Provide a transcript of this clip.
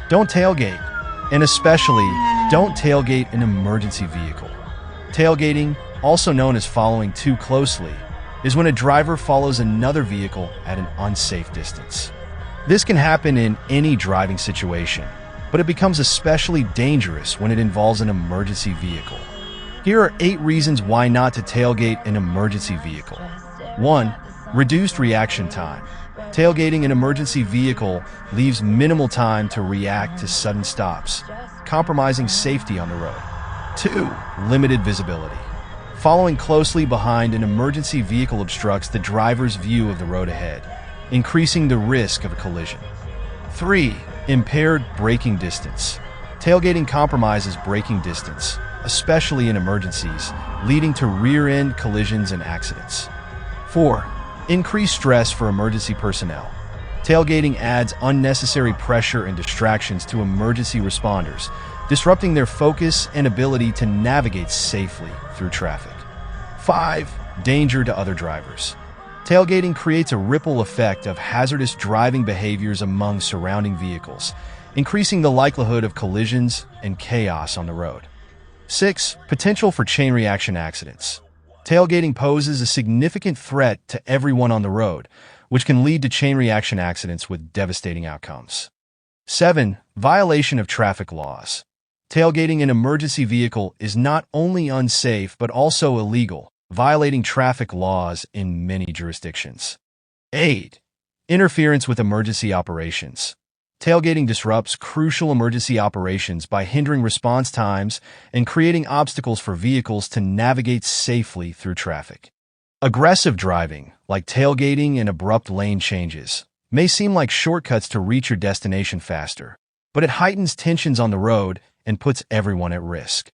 Don't tailgate, and especially don't tailgate an emergency vehicle. Tailgating, also known as following too closely, is when a driver follows another vehicle at an unsafe distance. This can happen in any driving situation, but it becomes especially dangerous when it involves an emergency vehicle. Here are 8 reasons why not to tailgate an emergency vehicle. 1. Reduced reaction time. Tailgating an emergency vehicle leaves minimal time to react to sudden stops, compromising safety on the road. 2. Limited visibility. Following closely behind an emergency vehicle obstructs the driver's view of the road ahead, increasing the risk of a collision. 3. Impaired braking distance. Tailgating compromises braking distance, especially in emergencies, leading to rear-end collisions and accidents. 4. Increased stress for emergency personnel. Tailgating adds unnecessary pressure and distractions to emergency responders, disrupting their focus and ability to navigate safely through traffic. 5. Danger to other drivers. Tailgating creates a ripple effect of hazardous driving behaviors among surrounding vehicles, increasing the likelihood of collisions and chaos on the road. 6. Potential for chain reaction accidents. Tailgating poses a significant threat to everyone on the road, which can lead to chain reaction accidents with devastating outcomes. 7. Violation of traffic laws. Tailgating an emergency vehicle is not only unsafe but also illegal, violating traffic laws in many jurisdictions. 8. Interference with emergency operations. Tailgating disrupts crucial emergency operations by hindering response times and creating obstacles for vehicles to navigate safely through traffic. Aggressive driving, like tailgating and abrupt lane changes, may seem like shortcuts to reach your destination faster, but it heightens tensions on the road and puts everyone at risk.